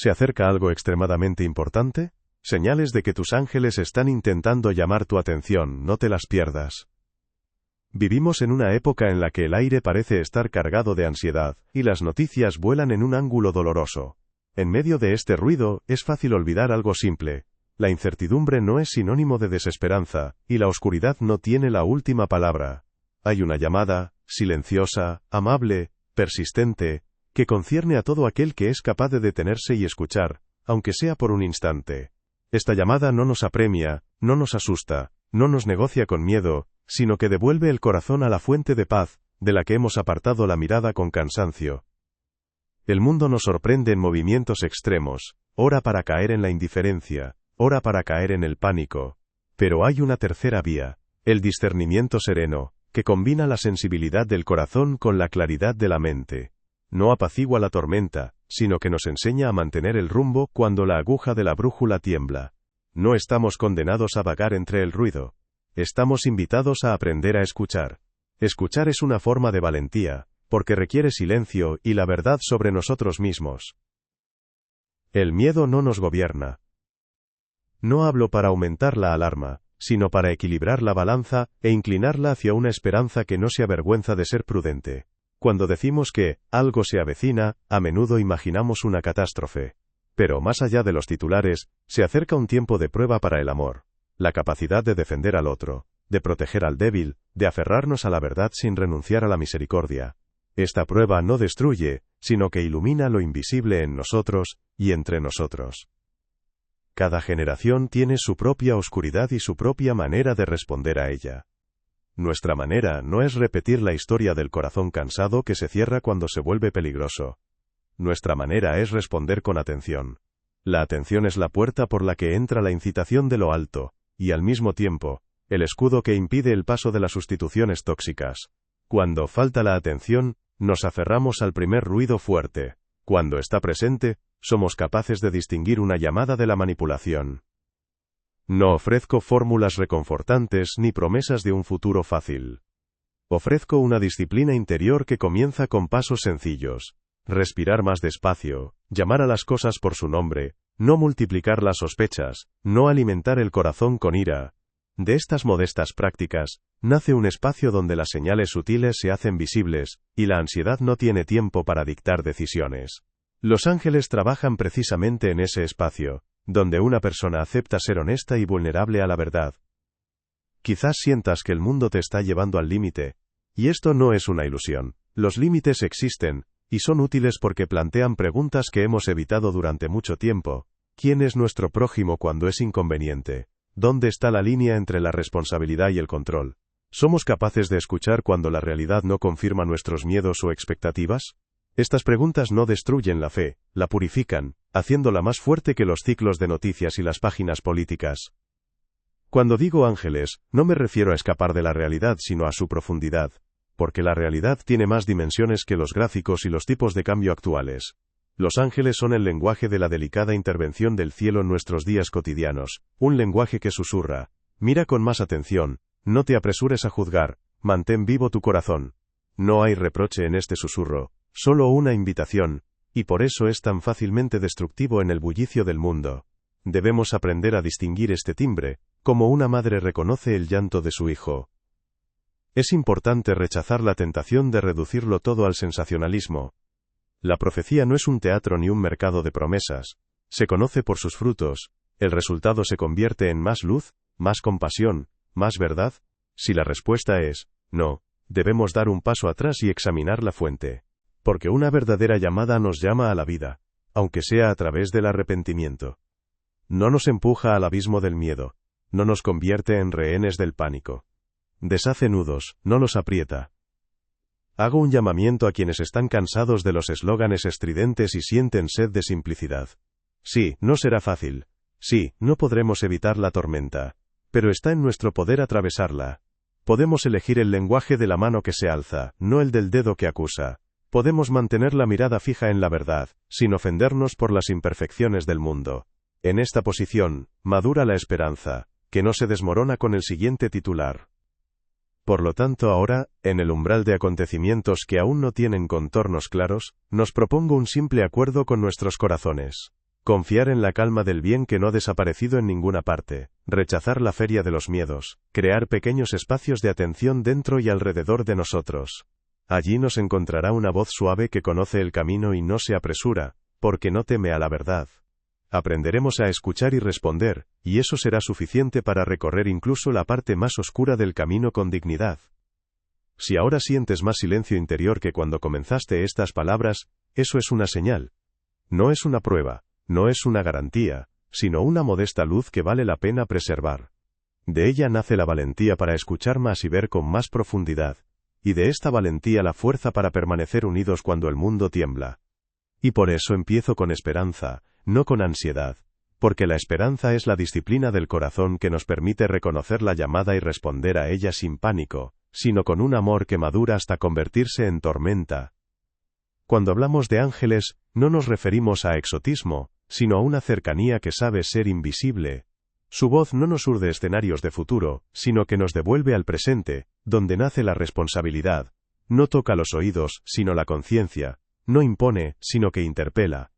¿Se acerca algo extremadamente importante? Señales de que tus ángeles están intentando llamar tu atención, no te las pierdas. Vivimos en una época en la que el aire parece estar cargado de ansiedad, y las noticias vuelan en un ángulo doloroso. En medio de este ruido, es fácil olvidar algo simple. La incertidumbre no es sinónimo de desesperanza, y la oscuridad no tiene la última palabra. Hay una llamada, silenciosa, amable, persistente, que concierne a todo aquel que es capaz de detenerse y escuchar, aunque sea por un instante. Esta llamada no nos apremia, no nos asusta, no nos negocia con miedo, sino que devuelve el corazón a la fuente de paz, de la que hemos apartado la mirada con cansancio. El mundo nos sorprende en movimientos extremos, ora para caer en la indiferencia, ora para caer en el pánico. Pero hay una tercera vía, el discernimiento sereno, que combina la sensibilidad del corazón con la claridad de la mente. No apacigua la tormenta, sino que nos enseña a mantener el rumbo cuando la aguja de la brújula tiembla. No estamos condenados a vagar entre el ruido. Estamos invitados a aprender a escuchar. Escuchar es una forma de valentía, porque requiere silencio y la verdad sobre nosotros mismos. El miedo no nos gobierna. No hablo para aumentar la alarma, sino para equilibrar la balanza e inclinarla hacia una esperanza que no se avergüenza de ser prudente. Cuando decimos que algo se avecina, a menudo imaginamos una catástrofe. Pero más allá de los titulares, se acerca un tiempo de prueba para el amor. La capacidad de defender al otro, de proteger al débil, de aferrarnos a la verdad sin renunciar a la misericordia. Esta prueba no destruye, sino que ilumina lo invisible en nosotros y entre nosotros. Cada generación tiene su propia oscuridad y su propia manera de responder a ella. Nuestra manera no es repetir la historia del corazón cansado que se cierra cuando se vuelve peligroso. Nuestra manera es responder con atención. La atención es la puerta por la que entra la incitación de lo alto, y al mismo tiempo, el escudo que impide el paso de las sustituciones tóxicas. Cuando falta la atención, nos aferramos al primer ruido fuerte. Cuando está presente, somos capaces de distinguir una llamada de la manipulación. No ofrezco fórmulas reconfortantes ni promesas de un futuro fácil. Ofrezco una disciplina interior que comienza con pasos sencillos. Respirar más despacio, llamar a las cosas por su nombre, no multiplicar las sospechas, no alimentar el corazón con ira. De estas modestas prácticas, nace un espacio donde las señales sutiles se hacen visibles, y la ansiedad no tiene tiempo para dictar decisiones. Los ángeles trabajan precisamente en ese espacio, donde una persona acepta ser honesta y vulnerable a la verdad. Quizás sientas que el mundo te está llevando al límite, y esto no es una ilusión. Los límites existen, y son útiles porque plantean preguntas que hemos evitado durante mucho tiempo. ¿Quién es nuestro prójimo cuando es inconveniente? ¿Dónde está la línea entre la responsabilidad y el control? ¿Somos capaces de escuchar cuando la realidad no confirma nuestros miedos o expectativas? Estas preguntas no destruyen la fe, la purifican, haciéndola más fuerte que los ciclos de noticias y las páginas políticas. Cuando digo ángeles, no me refiero a escapar de la realidad sino a su profundidad, porque la realidad tiene más dimensiones que los gráficos y los tipos de cambio actuales. Los ángeles son el lenguaje de la delicada intervención del cielo en nuestros días cotidianos, un lenguaje que susurra: mira con más atención, no te apresures a juzgar, mantén vivo tu corazón. No hay reproche en este susurro, solo una invitación, y por eso es tan fácilmente destructivo en el bullicio del mundo. Debemos aprender a distinguir este timbre, como una madre reconoce el llanto de su hijo. Es importante rechazar la tentación de reducirlo todo al sensacionalismo. La profecía no es un teatro ni un mercado de promesas. Se conoce por sus frutos. ¿El resultado se convierte en más luz, más compasión, más verdad? Si la respuesta es no, debemos dar un paso atrás y examinar la fuente. Porque una verdadera llamada nos llama a la vida, aunque sea a través del arrepentimiento. No nos empuja al abismo del miedo. No nos convierte en rehenes del pánico. Deshace nudos, no los aprieta. Hago un llamamiento a quienes están cansados de los eslóganes estridentes y sienten sed de simplicidad. Sí, no será fácil. Sí, no podremos evitar la tormenta. Pero está en nuestro poder atravesarla. Podemos elegir el lenguaje de la mano que se alza, no el del dedo que acusa. Podemos mantener la mirada fija en la verdad, sin ofendernos por las imperfecciones del mundo. En esta posición, madura la esperanza, que no se desmorona con el siguiente titular. Por lo tanto ahora, en el umbral de acontecimientos que aún no tienen contornos claros, nos propongo un simple acuerdo con nuestros corazones. Confiar en la calma del bien que no ha desaparecido en ninguna parte, rechazar la feria de los miedos, crear pequeños espacios de atención dentro y alrededor de nosotros. Allí nos encontrará una voz suave que conoce el camino y no se apresura, porque no teme a la verdad. Aprenderemos a escuchar y responder, y eso será suficiente para recorrer incluso la parte más oscura del camino con dignidad. Si ahora sientes más silencio interior que cuando comenzaste estas palabras, eso es una señal. No es una prueba. No es una garantía, sino una modesta luz que vale la pena preservar. De ella nace la valentía para escuchar más y ver con más profundidad, y de esta valentía la fuerza para permanecer unidos cuando el mundo tiembla. Y por eso empiezo con esperanza, no con ansiedad, porque la esperanza es la disciplina del corazón que nos permite reconocer la llamada y responder a ella sin pánico, sino con un amor que madura hasta convertirse en tormenta. Cuando hablamos de ángeles, no nos referimos a exotismo, sino a una cercanía que sabe ser invisible. Su voz no nos urde escenarios de futuro, sino que nos devuelve al presente, donde nace la responsabilidad. No toca los oídos, sino la conciencia. No impone, sino que interpela.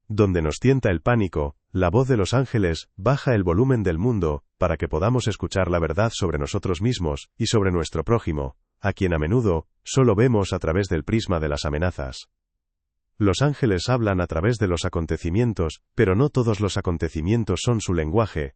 Donde nos tienta el pánico, la voz de los ángeles baja el volumen del mundo, para que podamos escuchar la verdad sobre nosotros mismos, y sobre nuestro prójimo, a quien a menudo, solo vemos a través del prisma de las amenazas. Los ángeles hablan a través de los acontecimientos, pero no todos los acontecimientos son su lenguaje.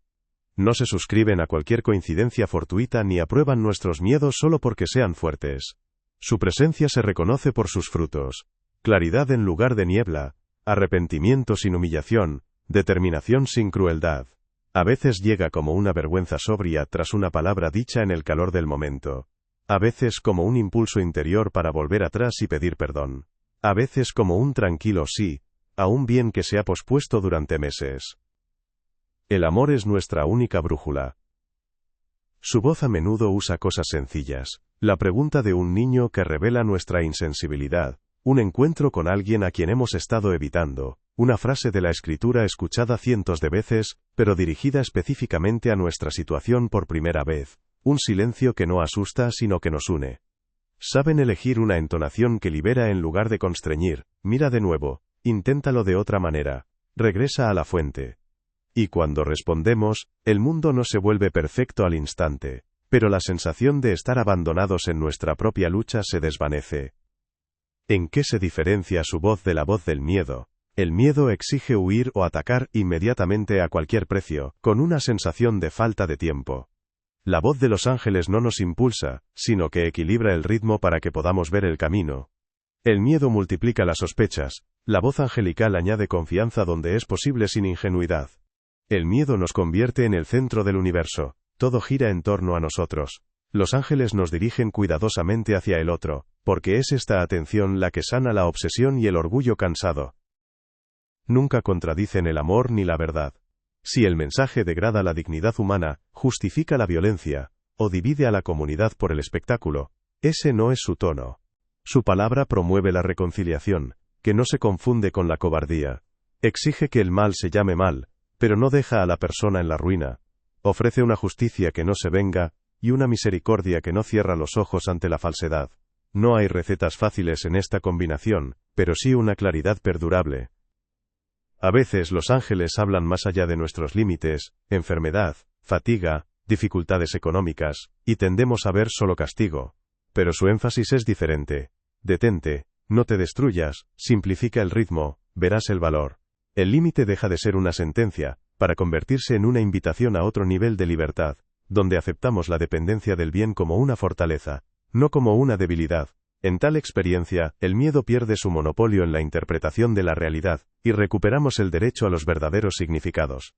No se suscriben a cualquier coincidencia fortuita ni aprueban nuestros miedos solo porque sean fuertes. Su presencia se reconoce por sus frutos. Claridad en lugar de niebla, arrepentimiento sin humillación, determinación sin crueldad. A veces llega como una vergüenza sobria tras una palabra dicha en el calor del momento. A veces como un impulso interior para volver atrás y pedir perdón. A veces como un tranquilo sí, a un bien que se ha pospuesto durante meses. El amor es nuestra única brújula. Su voz a menudo usa cosas sencillas, la pregunta de un niño que revela nuestra insensibilidad, un encuentro con alguien a quien hemos estado evitando, una frase de la escritura escuchada cientos de veces, pero dirigida específicamente a nuestra situación por primera vez, un silencio que no asusta sino que nos une. Saben elegir una entonación que libera en lugar de constreñir, mira de nuevo, inténtalo de otra manera, regresa a la fuente. Y cuando respondemos, el mundo no se vuelve perfecto al instante, pero la sensación de estar abandonados en nuestra propia lucha se desvanece. ¿En qué se diferencia su voz de la voz del miedo? El miedo exige huir o atacar inmediatamente a cualquier precio, con una sensación de falta de tiempo. La voz de los ángeles no nos impulsa, sino que equilibra el ritmo para que podamos ver el camino. El miedo multiplica las sospechas, la voz angelical añade confianza donde es posible sin ingenuidad. El miedo nos convierte en el centro del universo, todo gira en torno a nosotros. Los ángeles nos dirigen cuidadosamente hacia el otro, porque es esta atención la que sana la obsesión y el orgullo cansado. Nunca contradicen el amor ni la verdad. Si el mensaje degrada la dignidad humana, justifica la violencia, o divide a la comunidad por el espectáculo, ese no es su tono. Su palabra promueve la reconciliación, que no se confunde con la cobardía. Exige que el mal se llame mal, pero no deja a la persona en la ruina. Ofrece una justicia que no se venga, y una misericordia que no cierra los ojos ante la falsedad. No hay recetas fáciles en esta combinación, pero sí una claridad perdurable. A veces los ángeles hablan más allá de nuestros límites, enfermedad, fatiga, dificultades económicas, y tendemos a ver solo castigo. Pero su énfasis es diferente. Detente, no te destruyas, simplifica el ritmo, verás el valor. El límite deja de ser una sentencia, para convertirse en una invitación a otro nivel de libertad, donde aceptamos la dependencia del bien como una fortaleza, no como una debilidad. En tal experiencia, el miedo pierde su monopolio en la interpretación de la realidad, y recuperamos el derecho a los verdaderos significados.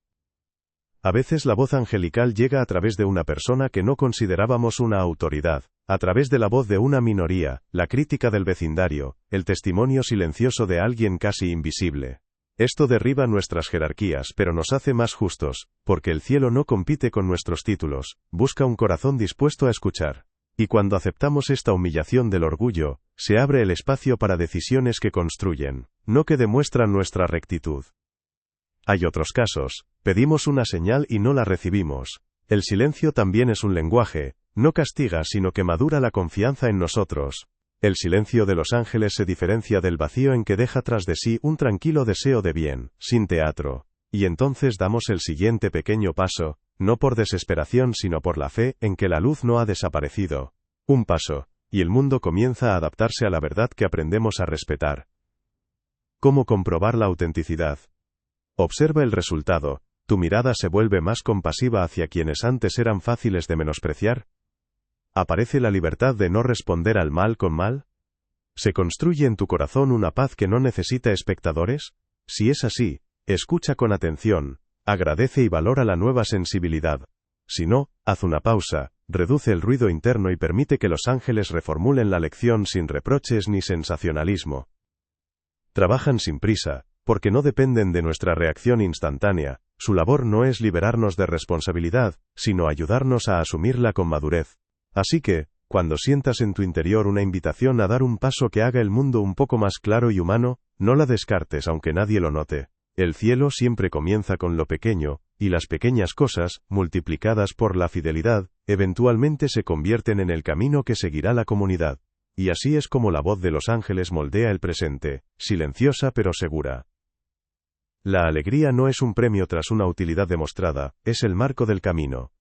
A veces la voz angelical llega a través de una persona que no considerábamos una autoridad, a través de la voz de una minoría, la crítica del vecindario, el testimonio silencioso de alguien casi invisible. Esto derriba nuestras jerarquías pero nos hace más justos, porque el cielo no compite con nuestros títulos, busca un corazón dispuesto a escuchar. Y cuando aceptamos esta humillación del orgullo, se abre el espacio para decisiones que construyen, no que demuestran nuestra rectitud. Hay otros casos, pedimos una señal y no la recibimos. El silencio también es un lenguaje, no castiga sino que madura la confianza en nosotros. El silencio de los ángeles se diferencia del vacío en que deja tras de sí un tranquilo deseo de bien, sin teatro. Y entonces damos el siguiente pequeño paso, no por desesperación sino por la fe en que la luz no ha desaparecido. Un paso, y el mundo comienza a adaptarse a la verdad que aprendemos a respetar. ¿Cómo comprobar la autenticidad? Observa el resultado. ¿Tu mirada se vuelve más compasiva hacia quienes antes eran fáciles de menospreciar? ¿Aparece la libertad de no responder al mal con mal? ¿Se construye en tu corazón una paz que no necesita espectadores? Si es así, escucha con atención, agradece y valora la nueva sensibilidad. Si no, haz una pausa, reduce el ruido interno y permite que los ángeles reformulen la lección sin reproches ni sensacionalismo. Trabajan sin prisa, porque no dependen de nuestra reacción instantánea. Su labor no es liberarnos de responsabilidad, sino ayudarnos a asumirla con madurez. Así que, cuando sientas en tu interior una invitación a dar un paso que haga el mundo un poco más claro y humano, no la descartes aunque nadie lo note. El cielo siempre comienza con lo pequeño, y las pequeñas cosas, multiplicadas por la fidelidad, eventualmente se convierten en el camino que seguirá la comunidad. Y así es como la voz de los ángeles moldea el presente, silenciosa pero segura. La alegría no es un premio tras una utilidad demostrada, es el marco del camino.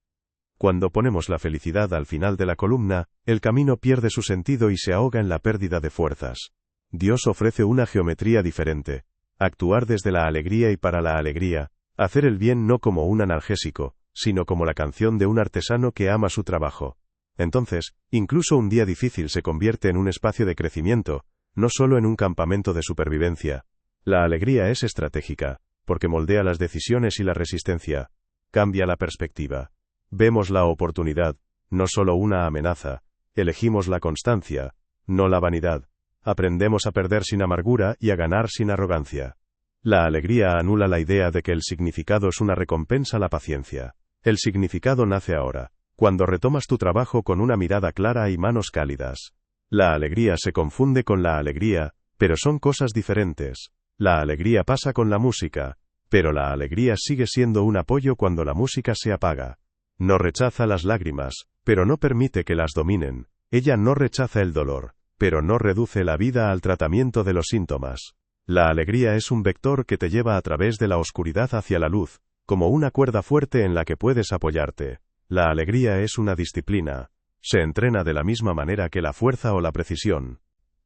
Cuando ponemos la felicidad al final de la columna, el camino pierde su sentido y se ahoga en la pérdida de fuerzas. Dios ofrece una geometría diferente. Actuar desde la alegría y para la alegría, hacer el bien no como un analgésico, sino como la canción de un artesano que ama su trabajo. Entonces, incluso un día difícil se convierte en un espacio de crecimiento, no solo en un campamento de supervivencia. La alegría es estratégica, porque moldea las decisiones y la resistencia. Cambia la perspectiva. Vemos la oportunidad, no solo una amenaza. Elegimos la constancia, no la vanidad. Aprendemos a perder sin amargura y a ganar sin arrogancia. La alegría anula la idea de que el significado es una recompensa a la paciencia. El significado nace ahora, cuando retomas tu trabajo con una mirada clara y manos cálidas. La alegría se confunde con la alegría, pero son cosas diferentes. La alegría pasa con la música, pero la alegría sigue siendo un apoyo cuando la música se apaga. No rechaza las lágrimas, pero no permite que las dominen. Ella no rechaza el dolor, pero no reduce la vida al tratamiento de los síntomas. La alegría es un vector que te lleva a través de la oscuridad hacia la luz, como una cuerda fuerte en la que puedes apoyarte. La alegría es una disciplina. Se entrena de la misma manera que la fuerza o la precisión.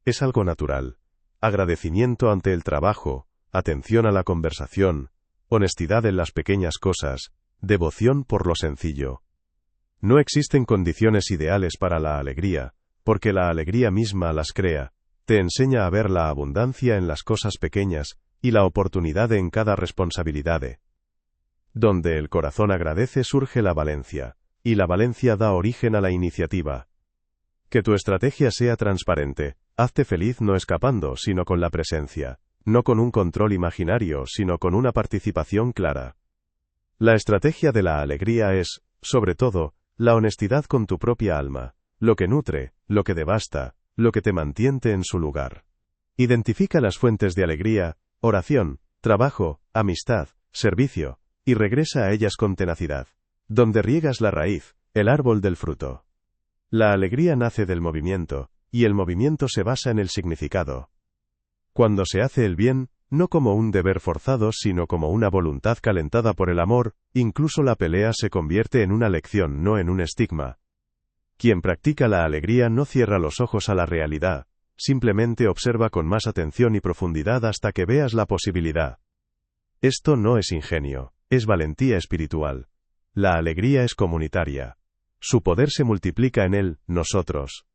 Es algo natural. Agradecimiento ante el trabajo, atención a la conversación, honestidad en las pequeñas cosas, devoción por lo sencillo. No existen condiciones ideales para la alegría, porque la alegría misma las crea. Te enseña a ver la abundancia en las cosas pequeñas, y la oportunidad en cada responsabilidad. Donde el corazón agradece surge la valencia, y la valencia da origen a la iniciativa. Que tu estrategia sea transparente. Hazte feliz no escapando, sino con la presencia. No con un control imaginario, sino con una participación clara. La estrategia de la alegría es, sobre todo, la honestidad con tu propia alma. Lo que nutre, lo que devasta, lo que te mantiene en su lugar. Identifica las fuentes de alegría, oración, trabajo, amistad, servicio, y regresa a ellas con tenacidad. Donde riegas la raíz, el árbol del fruto. La alegría nace del movimiento, y el movimiento se basa en el significado. Cuando se hace el bien, no como un deber forzado sino como una voluntad calentada por el amor, incluso la pelea se convierte en una lección no en un estigma. Quien practica la alegría no cierra los ojos a la realidad, simplemente observa con más atención y profundidad hasta que veas la posibilidad. Esto no es ingenio, es valentía espiritual. La alegría es comunitaria. Su poder se multiplica en él, nosotros.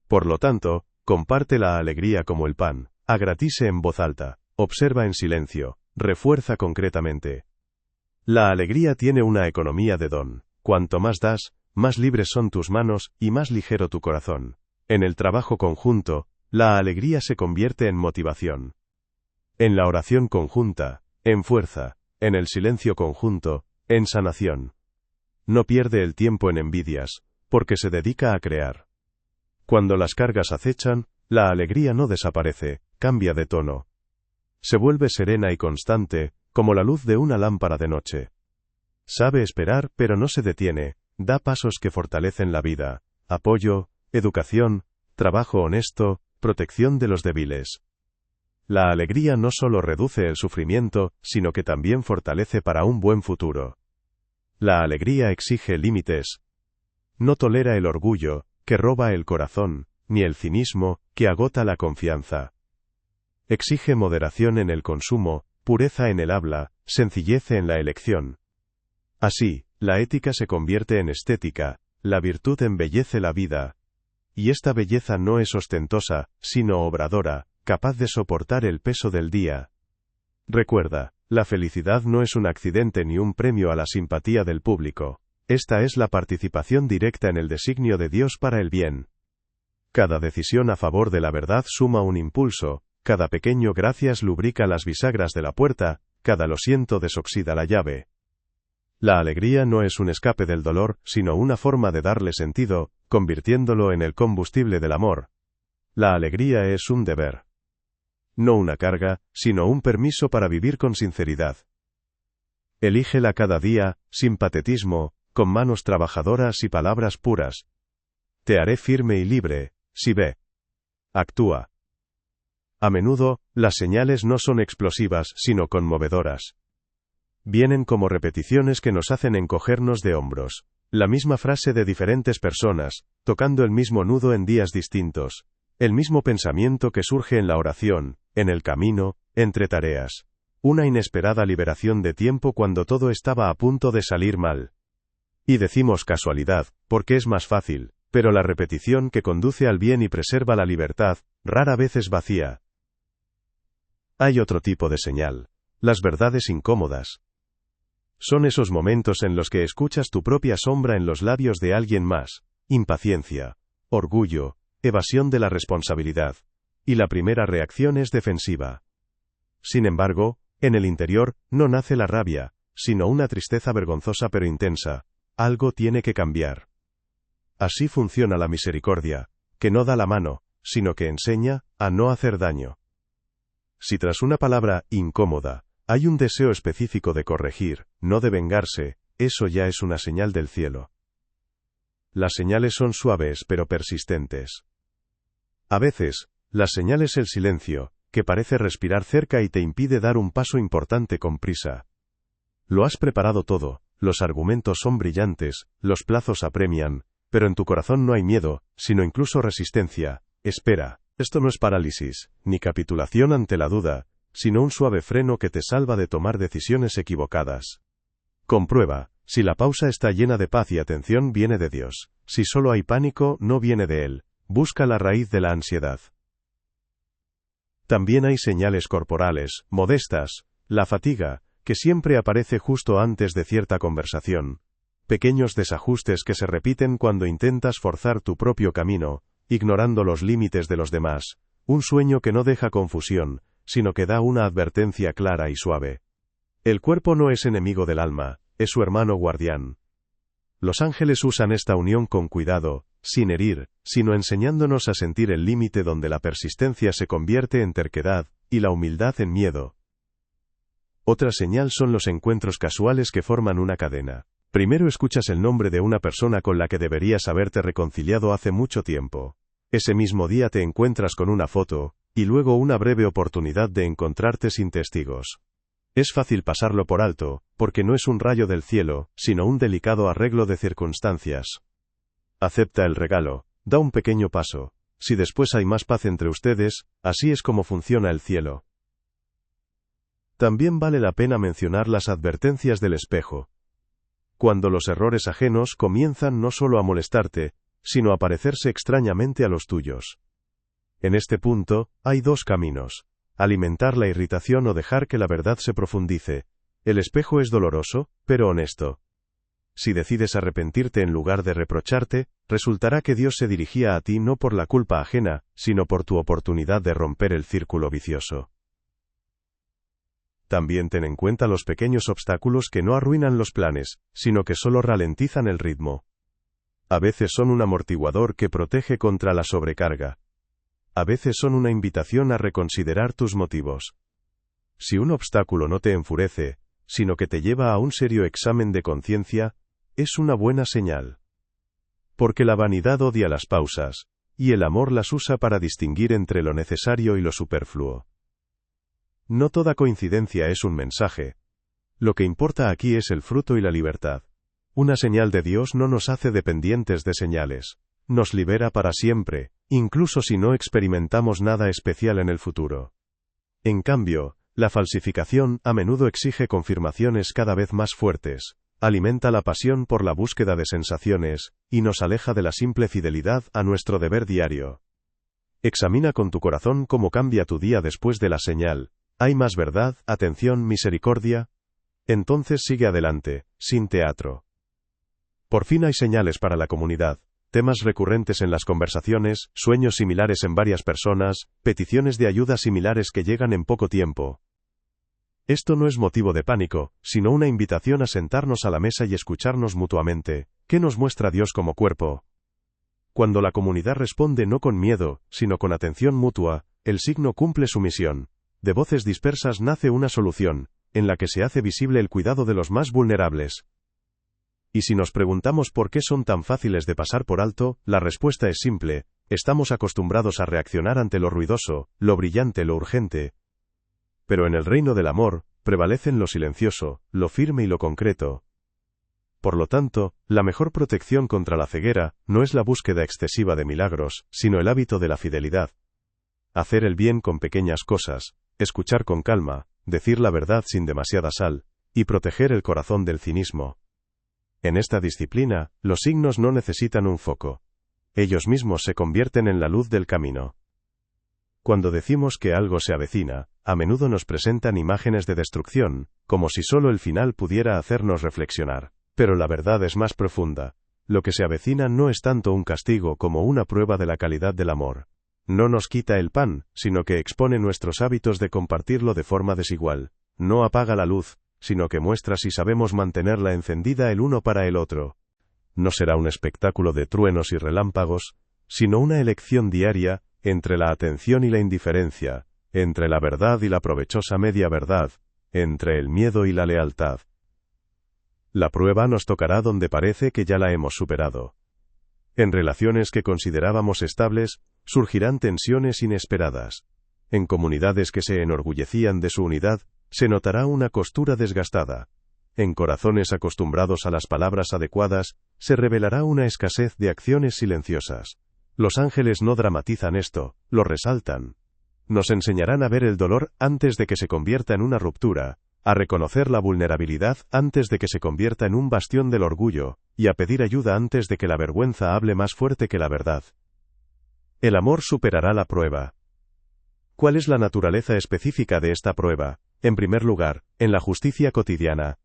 Por lo tanto, comparte la alegría como el pan, agradece en voz alta, observa en silencio, refuerza concretamente. La alegría tiene una economía de don. Cuanto más das, más libres son tus manos y más ligero tu corazón. En el trabajo conjunto, la alegría se convierte en motivación. En la oración conjunta, en fuerza. En el silencio conjunto, en sanación. No pierde el tiempo en envidias, porque se dedica a crear. Cuando las cargas acechan, la alegría no desaparece, cambia de tono. Se vuelve serena y constante, como la luz de una lámpara de noche. Sabe esperar, pero no se detiene, da pasos que fortalecen la vida, apoyo, educación, trabajo honesto, protección de los débiles. La alegría no solo reduce el sufrimiento, sino que también fortalece para un buen futuro. La alegría exige límites. No tolera el orgullo, que roba el corazón, ni el cinismo, que agota la confianza. Exige moderación en el consumo, pureza en el habla, sencillez en la elección. Así, la ética se convierte en estética, la virtud embellece la vida. Y esta belleza no es ostentosa, sino obradora, capaz de soportar el peso del día. Recuerda, la felicidad no es un accidente ni un premio a la simpatía del público. Esta es la participación directa en el designio de Dios para el bien. Cada decisión a favor de la verdad suma un impulso, cada pequeño gracias lubrica las bisagras de la puerta, cada lo siento desoxida la llave. La alegría no es un escape del dolor, sino una forma de darle sentido, convirtiéndolo en el combustible del amor. La alegría es un deber. No una carga, sino un permiso para vivir con sinceridad. Elígela cada día, sin patetismo, con manos trabajadoras y palabras puras. Te haré firme y libre, si ve. Actúa. A menudo, las señales no son explosivas, sino conmovedoras. Vienen como repeticiones que nos hacen encogernos de hombros. La misma frase de diferentes personas, tocando el mismo nudo en días distintos. El mismo pensamiento que surge en la oración, en el camino, entre tareas. Una inesperada liberación de tiempo cuando todo estaba a punto de salir mal. Y decimos casualidad, porque es más fácil, pero la repetición que conduce al bien y preserva la libertad, rara vez es vacía. Hay otro tipo de señal. Las verdades incómodas. Son esos momentos en los que escuchas tu propia sombra en los labios de alguien más. Impaciencia, orgullo, evasión de la responsabilidad. Y la primera reacción es defensiva. Sin embargo, en el interior, no nace la rabia, sino una tristeza vergonzosa pero intensa. Algo tiene que cambiar. Así funciona la misericordia, que no da la mano, sino que enseña a no hacer daño. Si tras una palabra incómoda, hay un deseo específico de corregir, no de vengarse, eso ya es una señal del cielo. Las señales son suaves pero persistentes. A veces, la señal es el silencio, que parece respirar cerca y te impide dar un paso importante con prisa. Lo has preparado todo, los argumentos son brillantes, los plazos apremian, pero en tu corazón no hay miedo, sino incluso resistencia. Espera, esto no es parálisis, ni capitulación ante la duda, sino un suave freno que te salva de tomar decisiones equivocadas. Comprueba, si la pausa está llena de paz y atención viene de Dios, si solo hay pánico no viene de Él, busca la raíz de la ansiedad. También hay señales corporales, modestas, la fatiga, que siempre aparece justo antes de cierta conversación. Pequeños desajustes que se repiten cuando intentas forzar tu propio camino, ignorando los límites de los demás. Un sueño que no deja confusión, sino que da una advertencia clara y suave. El cuerpo no es enemigo del alma, es su hermano guardián. Los ángeles usan esta unión con cuidado, sin herir, sino enseñándonos a sentir el límite donde la persistencia se convierte en terquedad, y la humildad en miedo. Otra señal son los encuentros casuales que forman una cadena. Primero escuchas el nombre de una persona con la que deberías haberte reconciliado hace mucho tiempo. Ese mismo día te encuentras con una foto, y luego una breve oportunidad de encontrarte sin testigos. Es fácil pasarlo por alto, porque no es un rayo del cielo, sino un delicado arreglo de circunstancias. Acepta el regalo, da un pequeño paso. Si después hay más paz entre ustedes, así es como funciona el cielo. También vale la pena mencionar las advertencias del espejo. Cuando los errores ajenos comienzan no solo a molestarte, sino a parecerse extrañamente a los tuyos. En este punto, hay dos caminos: alimentar la irritación o dejar que la verdad se profundice. El espejo es doloroso, pero honesto. Si decides arrepentirte en lugar de reprocharte, resultará que Dios se dirigía a ti no por la culpa ajena, sino por tu oportunidad de romper el círculo vicioso. También ten en cuenta los pequeños obstáculos que no arruinan los planes, sino que solo ralentizan el ritmo. A veces son un amortiguador que protege contra la sobrecarga. A veces son una invitación a reconsiderar tus motivos. Si un obstáculo no te enfurece, sino que te lleva a un serio examen de conciencia, es una buena señal. Porque la vanidad odia las pausas, y el amor las usa para distinguir entre lo necesario y lo superfluo. No toda coincidencia es un mensaje. Lo que importa aquí es el fruto y la libertad. Una señal de Dios no nos hace dependientes de señales. Nos libera para siempre, incluso si no experimentamos nada especial en el futuro. En cambio, la falsificación a menudo exige confirmaciones cada vez más fuertes, alimenta la pasión por la búsqueda de sensaciones, y nos aleja de la simple fidelidad a nuestro deber diario. Examina con tu corazón cómo cambia tu día después de la señal. ¿Hay más verdad, atención, misericordia? Entonces sigue adelante, sin teatro. Por fin hay señales para la comunidad, temas recurrentes en las conversaciones, sueños similares en varias personas, peticiones de ayuda similares que llegan en poco tiempo. Esto no es motivo de pánico, sino una invitación a sentarnos a la mesa y escucharnos mutuamente. ¿Qué nos muestra Dios como cuerpo? Cuando la comunidad responde no con miedo, sino con atención mutua, el signo cumple su misión. De voces dispersas nace una solución, en la que se hace visible el cuidado de los más vulnerables. Y si nos preguntamos por qué son tan fáciles de pasar por alto, la respuesta es simple: estamos acostumbrados a reaccionar ante lo ruidoso, lo brillante, lo urgente. Pero en el reino del amor, prevalecen lo silencioso, lo firme y lo concreto. Por lo tanto, la mejor protección contra la ceguera no es la búsqueda excesiva de milagros, sino el hábito de la fidelidad. Hacer el bien con pequeñas cosas, escuchar con calma, decir la verdad sin demasiada sal, y proteger el corazón del cinismo. En esta disciplina, los signos no necesitan un foco. Ellos mismos se convierten en la luz del camino. Cuando decimos que algo se avecina, a menudo nos presentan imágenes de destrucción, como si solo el final pudiera hacernos reflexionar. Pero la verdad es más profunda. Lo que se avecina no es tanto un castigo como una prueba de la calidad del amor. No nos quita el pan, sino que expone nuestros hábitos de compartirlo de forma desigual. No apaga la luz, sino que muestra si sabemos mantenerla encendida el uno para el otro. No será un espectáculo de truenos y relámpagos, sino una elección diaria, entre la atención y la indiferencia, entre la verdad y la provechosa media verdad, entre el miedo y la lealtad. La prueba nos tocará donde parece que ya la hemos superado. En relaciones que considerábamos estables, surgirán tensiones inesperadas. En comunidades que se enorgullecían de su unidad, se notará una costura desgastada. En corazones acostumbrados a las palabras adecuadas, se revelará una escasez de acciones silenciosas. Los ángeles no dramatizan esto, lo resaltan. Nos enseñarán a ver el dolor antes de que se convierta en una ruptura, a reconocer la vulnerabilidad antes de que se convierta en un bastión del orgullo, y a pedir ayuda antes de que la vergüenza hable más fuerte que la verdad. El amor superará la prueba. ¿Cuál es la naturaleza específica de esta prueba? En primer lugar, en la justicia cotidiana.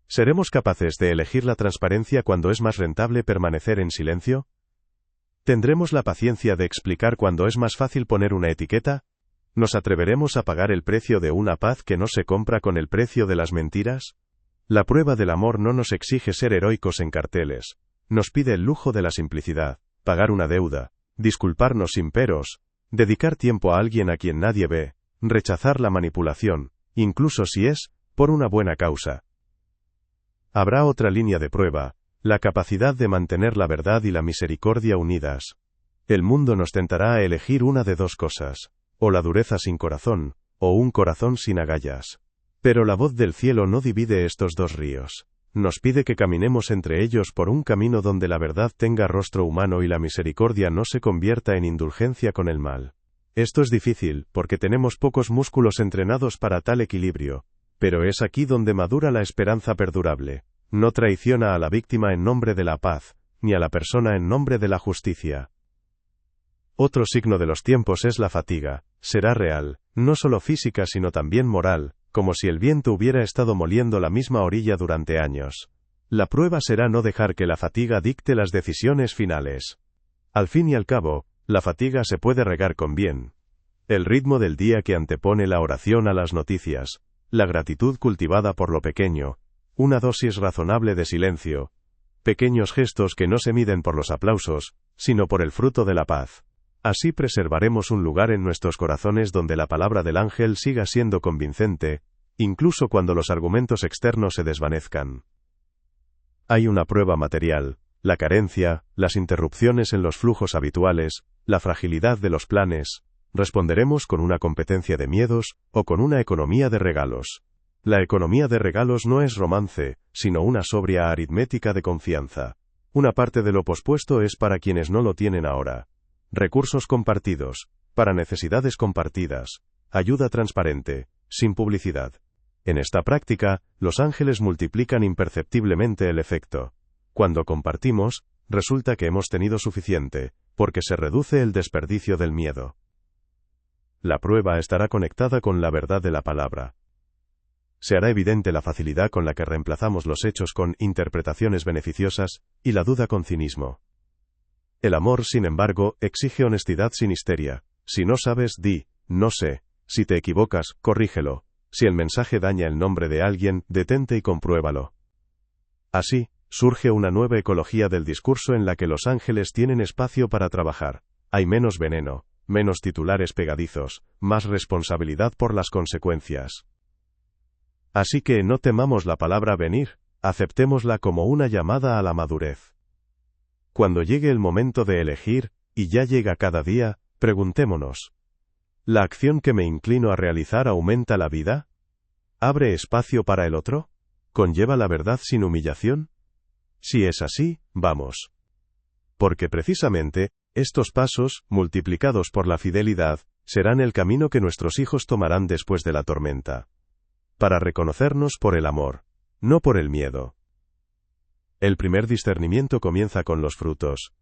¿Seremos capaces de elegir la transparencia cuando es más rentable permanecer en silencio? ¿Tendremos la paciencia de explicar cuando es más fácil poner una etiqueta? ¿Nos atreveremos a pagar el precio de una paz que no se compra con el precio de las mentiras? La prueba del amor no nos exige ser heroicos en carteles. Nos pide el lujo de la simplicidad, pagar una deuda, disculparnos sin peros, dedicar tiempo a alguien a quien nadie ve, rechazar la manipulación, incluso si es por una buena causa. Habrá otra línea de prueba, la capacidad de mantener la verdad y la misericordia unidas. El mundo nos tentará a elegir una de dos cosas: o la dureza sin corazón, o un corazón sin agallas. Pero la voz del cielo no divide estos dos ríos. Nos pide que caminemos entre ellos por un camino donde la verdad tenga rostro humano y la misericordia no se convierta en indulgencia con el mal. Esto es difícil, porque tenemos pocos músculos entrenados para tal equilibrio, pero es aquí donde madura la esperanza perdurable. No traiciona a la víctima en nombre de la paz, ni a la persona en nombre de la justicia. Otro signo de los tiempos es la fatiga. Será real, no solo física sino también moral, como si el viento hubiera estado moliendo la misma orilla durante años. La prueba será no dejar que la fatiga dicte las decisiones finales. Al fin y al cabo, la fatiga se puede regar con bien. El ritmo del día que antepone la oración a las noticias, la gratitud cultivada por lo pequeño, una dosis razonable de silencio, pequeños gestos que no se miden por los aplausos, sino por el fruto de la paz. Así preservaremos un lugar en nuestros corazones donde la palabra del ángel siga siendo convincente, incluso cuando los argumentos externos se desvanezcan. Hay una prueba material, la carencia, las interrupciones en los flujos habituales, la fragilidad de los planes. Responderemos con una competencia de miedos, o con una economía de regalos. La economía de regalos no es romance, sino una sobria aritmética de confianza. Una parte de lo pospuesto es para quienes no lo tienen ahora. Recursos compartidos, para necesidades compartidas. Ayuda transparente, sin publicidad. En esta práctica, los ángeles multiplican imperceptiblemente el efecto. Cuando compartimos, resulta que hemos tenido suficiente, porque se reduce el desperdicio del miedo. La prueba estará conectada con la verdad de la palabra. Se hará evidente la facilidad con la que reemplazamos los hechos con interpretaciones beneficiosas, y la duda con cinismo. El amor, sin embargo, exige honestidad sin histeria. Si no sabes, di, no sé. Si te equivocas, corrígelo. Si el mensaje daña el nombre de alguien, detente y compruébalo. Así, surge una nueva ecología del discurso en la que los ángeles tienen espacio para trabajar. Hay menos veneno, menos titulares pegadizos, más responsabilidad por las consecuencias. Así que no temamos la palabra venir, aceptémosla como una llamada a la madurez. Cuando llegue el momento de elegir, y ya llega cada día, preguntémonos: ¿la acción que me inclino a realizar aumenta la vida? ¿Abre espacio para el otro? ¿Conlleva la verdad sin humillación? Si es así, vamos. Porque precisamente, estos pasos, multiplicados por la fidelidad, serán el camino que nuestros hijos tomarán después de la tormenta. Para reconocernos por el amor, no por el miedo. El primer discernimiento comienza con los frutos.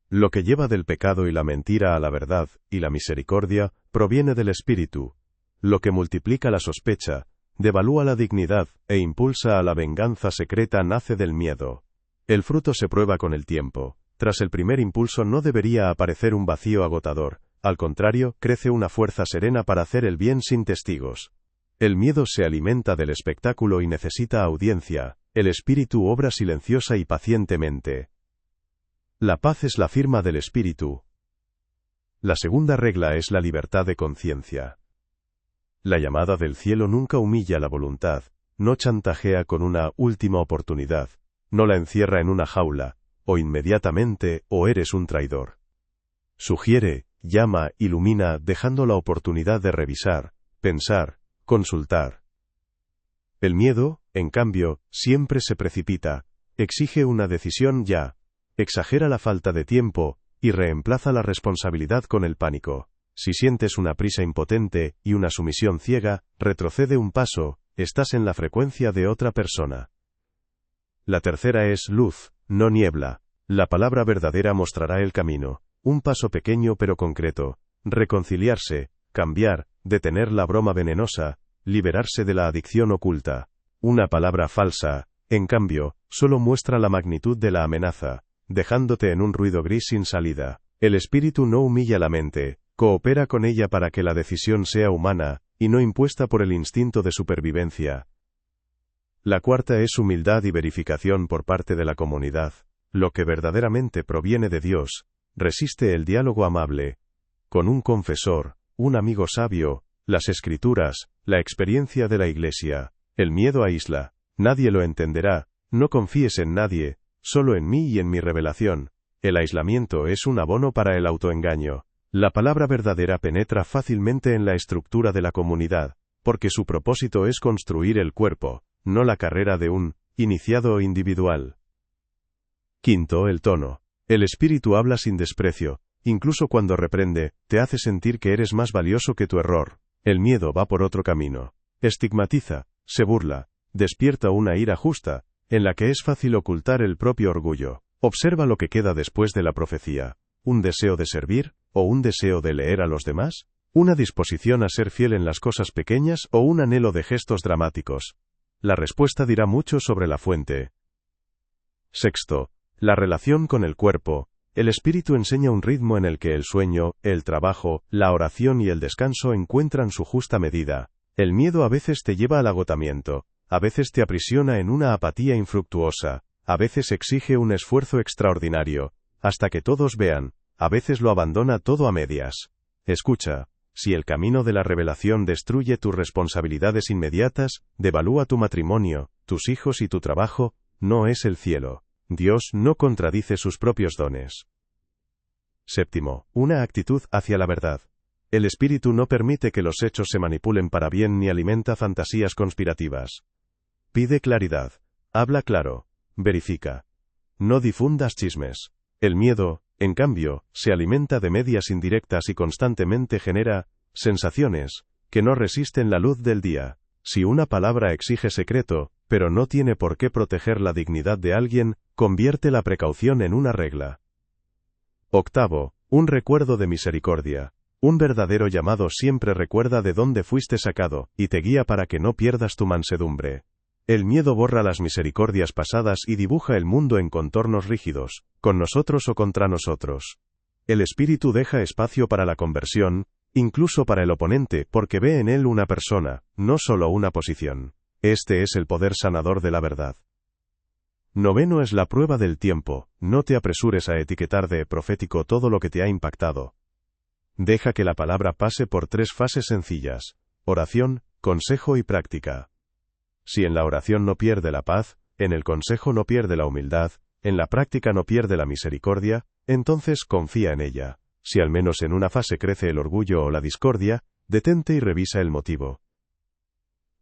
Lo que lleva del pecado y la mentira a la verdad, y la misericordia, proviene del Espíritu. Lo que multiplica la sospecha, devalúa la dignidad, e impulsa a la venganza secreta nace del miedo. El fruto se prueba con el tiempo. Tras el primer impulso no debería aparecer un vacío agotador, al contrario, crece una fuerza serena para hacer el bien sin testigos. El miedo se alimenta del espectáculo y necesita audiencia, el espíritu obra silenciosa y pacientemente. La paz es la firma del espíritu. La segunda regla es la libertad de conciencia. La llamada del cielo nunca humilla la voluntad, no chantajea con una última oportunidad, no la encierra en una jaula, o inmediatamente, o eres un traidor. Sugiere, llama, ilumina, dejando la oportunidad de revisar, pensar, consultar. El miedo, en cambio, siempre se precipita, exige una decisión ya, exagera la falta de tiempo, y reemplaza la responsabilidad con el pánico. Si sientes una prisa impotente, y una sumisión ciega, retrocede un paso, estás en la frecuencia de otra persona. La tercera es luz, no niebla. La palabra verdadera mostrará el camino, un paso pequeño pero concreto, reconciliarse, cambiar, detener la broma venenosa, liberarse de la adicción oculta. Una palabra falsa, en cambio, solo muestra la magnitud de la amenaza, dejándote en un ruido gris sin salida. El espíritu no humilla la mente, coopera con ella para que la decisión sea humana, y no impuesta por el instinto de supervivencia. La cuarta es humildad y verificación por parte de la comunidad. Lo que verdaderamente proviene de Dios, resiste el diálogo amable. Con un confesor, un amigo sabio, las escrituras, la experiencia de la Iglesia. El miedo aísla. Nadie lo entenderá. No confíes en nadie, solo en mí y en mi revelación. El aislamiento es un abono para el autoengaño. La palabra verdadera penetra fácilmente en la estructura de la comunidad, porque su propósito es construir el cuerpo, no la carrera de un iniciado individual. Quinto, el tono. El espíritu habla sin desprecio, incluso cuando reprende, te hace sentir que eres más valioso que tu error. El miedo va por otro camino. Estigmatiza, se burla, despierta una ira justa, en la que es fácil ocultar el propio orgullo. Observa lo que queda después de la profecía. ¿Un deseo de servir, o un deseo de leer a los demás? ¿Una disposición a ser fiel en las cosas pequeñas o un anhelo de gestos dramáticos? La respuesta dirá mucho sobre la fuente. Sexto, la relación con el cuerpo. El espíritu enseña un ritmo en el que el sueño, el trabajo, la oración y el descanso encuentran su justa medida. El miedo a veces te lleva al agotamiento, a veces te aprisiona en una apatía infructuosa, a veces exige un esfuerzo extraordinario, hasta que todos vean, a veces lo abandona todo a medias. Escucha, si el camino de la revelación destruye tus responsabilidades inmediatas, devalúa tu matrimonio, tus hijos y tu trabajo, no es el cielo. Dios no contradice sus propios dones. Séptimo, una actitud hacia la verdad. El espíritu no permite que los hechos se manipulen para bien ni alimenta fantasías conspirativas. Pide claridad. Habla claro. Verifica. No difundas chismes. El miedo, en cambio, se alimenta de medias indirectas y constantemente genera sensaciones que no resisten la luz del día. Si una palabra exige secreto, pero no tiene por qué proteger la dignidad de alguien, convierte la precaución en una regla. Octavo, un recuerdo de misericordia. Un verdadero llamado siempre recuerda de dónde fuiste sacado, y te guía para que no pierdas tu mansedumbre. El miedo borra las misericordias pasadas y dibuja el mundo en contornos rígidos, con nosotros o contra nosotros. El espíritu deja espacio para la conversión, incluso para el oponente, porque ve en él una persona, no solo una posición. Este es el poder sanador de la verdad. Noveno es la prueba del tiempo. No te apresures a etiquetar de profético todo lo que te ha impactado. Deja que la palabra pase por 3 fases sencillas: oración, consejo y práctica. Si en la oración no pierde la paz, en el consejo no pierde la humildad, en la práctica no pierde la misericordia, entonces confía en ella. Si al menos en una fase crece el orgullo o la discordia, detente y revisa el motivo.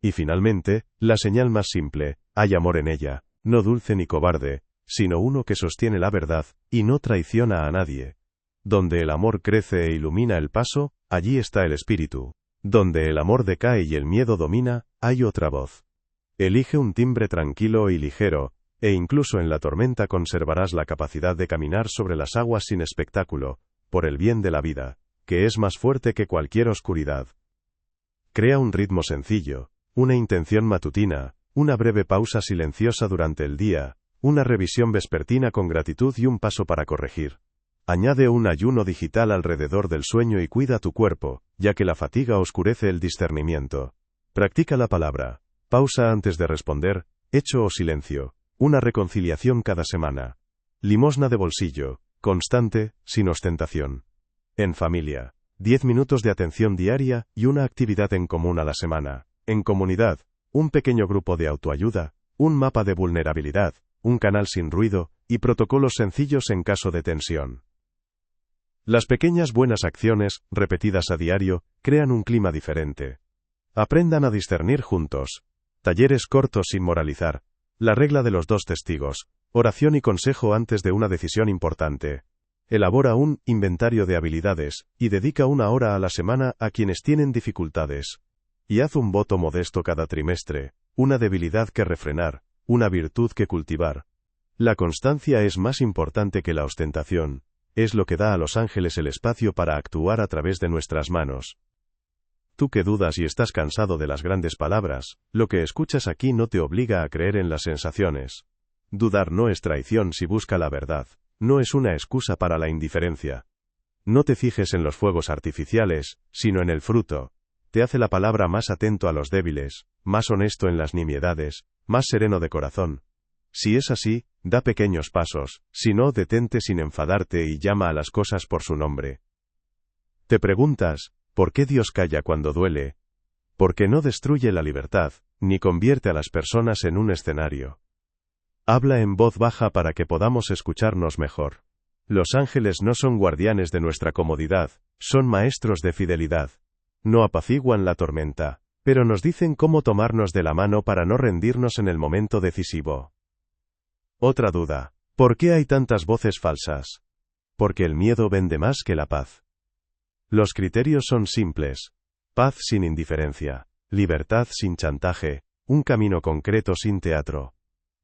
Y finalmente, la señal más simple: hay amor en ella, no dulce ni cobarde, sino uno que sostiene la verdad, y no traiciona a nadie. Donde el amor crece e ilumina el paso, allí está el espíritu. Donde el amor decae y el miedo domina, hay otra voz. Elige un timbre tranquilo y ligero, e incluso en la tormenta conservarás la capacidad de caminar sobre las aguas sin espectáculo, por el bien de la vida, que es más fuerte que cualquier oscuridad. Crea un ritmo sencillo, una intención matutina, una breve pausa silenciosa durante el día, una revisión vespertina con gratitud y un paso para corregir. Añade un ayuno digital alrededor del sueño y cuida tu cuerpo, ya que la fatiga oscurece el discernimiento. Practica la palabra. Pausa antes de responder, hecho o silencio. Una reconciliación cada semana. Limosna de bolsillo, constante, sin ostentación. En familia. 10 minutos de atención diaria y una actividad en común a la semana. En comunidad. Un pequeño grupo de autoayuda, un mapa de vulnerabilidad, un canal sin ruido, y protocolos sencillos en caso de tensión. Las pequeñas buenas acciones, repetidas a diario, crean un clima diferente. Aprendan a discernir juntos. Talleres cortos sin moralizar. La regla de los 2 testigos. Oración y consejo antes de una decisión importante. Elabora un inventario de habilidades, y dedica 1 hora a la semana a quienes tienen dificultades. Y haz un voto modesto cada trimestre, una debilidad que refrenar, una virtud que cultivar. La constancia es más importante que la ostentación, es lo que da a los ángeles el espacio para actuar a través de nuestras manos. Tú que dudas y estás cansado de las grandes palabras, lo que escuchas aquí no te obliga a creer en las sensaciones. Dudar no es traición si busca la verdad, no es una excusa para la indiferencia. No te fijes en los fuegos artificiales, sino en el fruto. Te hace la palabra más atento a los débiles, más honesto en las nimiedades, más sereno de corazón. Si es así, da pequeños pasos, si no, detente sin enfadarte y llama a las cosas por su nombre. Te preguntas, ¿por qué Dios calla cuando duele? Porque no destruye la libertad, ni convierte a las personas en un escenario. Habla en voz baja para que podamos escucharnos mejor. Los ángeles no son guardianes de nuestra comodidad, son maestros de fidelidad. No apaciguan la tormenta, pero nos dicen cómo tomarnos de la mano para no rendirnos en el momento decisivo. Otra duda. ¿Por qué hay tantas voces falsas? Porque el miedo vende más que la paz. Los criterios son simples. Paz sin indiferencia. Libertad sin chantaje. Un camino concreto sin teatro.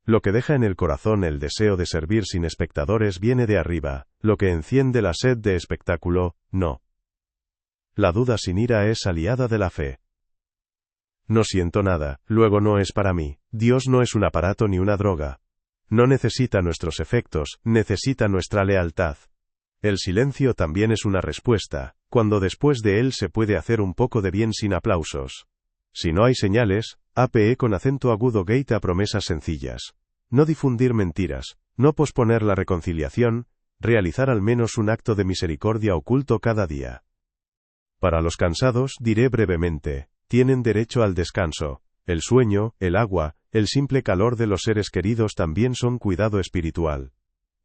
Lo que deja en el corazón el deseo de servir sin espectadores viene de arriba, lo que enciende la sed de espectáculo, no. La duda sin ira es aliada de la fe. No siento nada, luego no es para mí. Dios no es un aparato ni una droga. No necesita nuestros efectos, necesita nuestra lealtad. El silencio también es una respuesta, cuando después de él se puede hacer un poco de bien sin aplausos. Si no hay señales, APE con acento agudo gate a promesas sencillas. No difundir mentiras, no posponer la reconciliación, realizar al menos un acto de misericordia oculto cada día. Para los cansados diré brevemente, tienen derecho al descanso, el sueño, el agua, El simple calor de los seres queridos también son cuidado espiritual.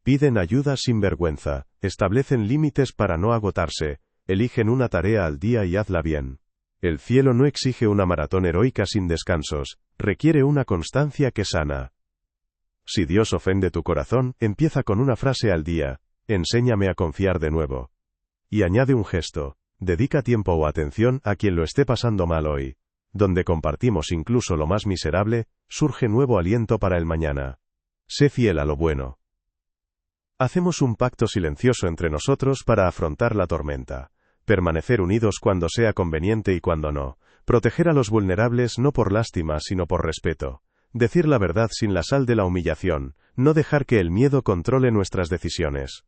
Piden ayuda sin vergüenza, establecen límites para no agotarse, eligen una tarea al día y hazla bien. El cielo no exige una maratón heroica sin descansos, requiere una constancia que sana. Si Dios ofende tu corazón, empieza con una frase al día: enséñame a confiar de nuevo. Y añade un gesto: dedica tiempo o atención a quien lo esté pasando mal hoy. Donde compartimos incluso lo más miserable, surge nuevo aliento para el mañana. Sé fiel a lo bueno. Hacemos un pacto silencioso entre nosotros para afrontar la tormenta. Permanecer unidos cuando sea conveniente y cuando no. Proteger a los vulnerables no por lástima sino por respeto. Decir la verdad sin la sal de la humillación. No dejar que el miedo controle nuestras decisiones.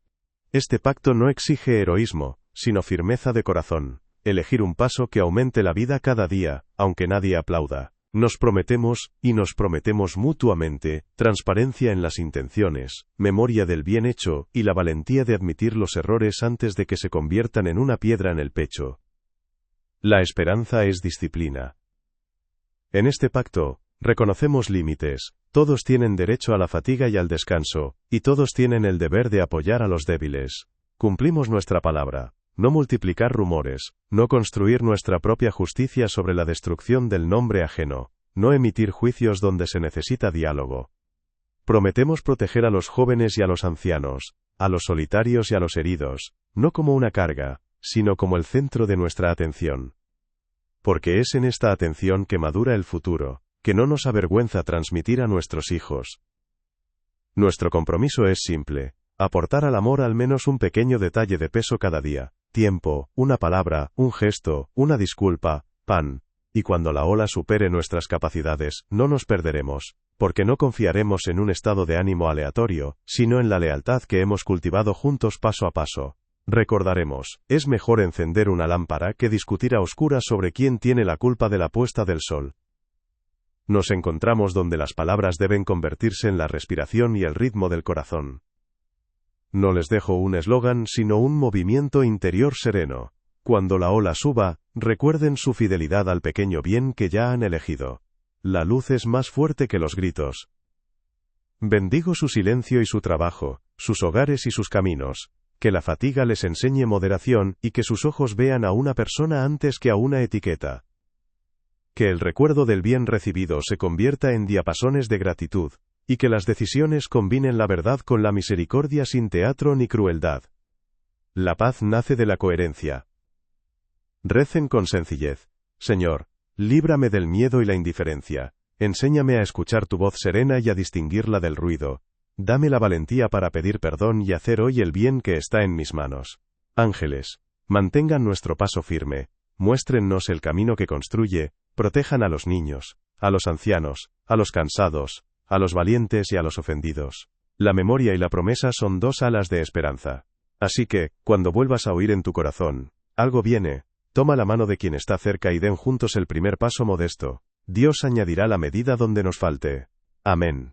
Este pacto no exige heroísmo, sino firmeza de corazón. Elegir un paso que aumente la vida cada día, aunque nadie aplauda. Nos prometemos, y nos prometemos mutuamente, transparencia en las intenciones, memoria del bien hecho, y la valentía de admitir los errores antes de que se conviertan en una piedra en el pecho. La esperanza es disciplina. En este pacto, reconocemos límites, todos tienen derecho a la fatiga y al descanso, y todos tienen el deber de apoyar a los débiles. Cumplimos nuestra palabra. No multiplicar rumores, no construir nuestra propia justicia sobre la destrucción del nombre ajeno, no emitir juicios donde se necesita diálogo. Prometemos proteger a los jóvenes y a los ancianos, a los solitarios y a los heridos, no como una carga, sino como el centro de nuestra atención. Porque es en esta atención que madura el futuro, que no nos avergüenza transmitir a nuestros hijos. Nuestro compromiso es simple: aportar al amor al menos un pequeño detalle de peso cada día. Tiempo, una palabra, un gesto, una disculpa, pan. Y cuando la ola supere nuestras capacidades, no nos perderemos, porque no confiaremos en un estado de ánimo aleatorio, sino en la lealtad que hemos cultivado juntos paso a paso. Recordaremos, es mejor encender una lámpara que discutir a oscuras sobre quién tiene la culpa de la puesta del sol. Nos encontramos donde las palabras deben convertirse en la respiración y el ritmo del corazón. No les dejo un eslogan sino un movimiento interior sereno. Cuando la ola suba, recuerden su fidelidad al pequeño bien que ya han elegido. La luz es más fuerte que los gritos. Bendigo su silencio y su trabajo, sus hogares y sus caminos. Que la fatiga les enseñe moderación y que sus ojos vean a una persona antes que a una etiqueta. Que el recuerdo del bien recibido se convierta en diapasones de gratitud. Y que las decisiones combinen la verdad con la misericordia sin teatro ni crueldad. La paz nace de la coherencia. Recen con sencillez: Señor, líbrame del miedo y la indiferencia. Enséñame a escuchar tu voz serena y a distinguirla del ruido. Dame la valentía para pedir perdón y hacer hoy el bien que está en mis manos. Ángeles, mantengan nuestro paso firme, muéstrennos el camino que construye, protejan a los niños, a los ancianos, a los cansados, a los valientes y a los ofendidos. La memoria y la promesa son dos alas de esperanza. Así que, cuando vuelvas a oír en tu corazón: algo viene, toma la mano de quien está cerca y den juntos el primer paso modesto. Dios añadirá la medida donde nos falte. Amén.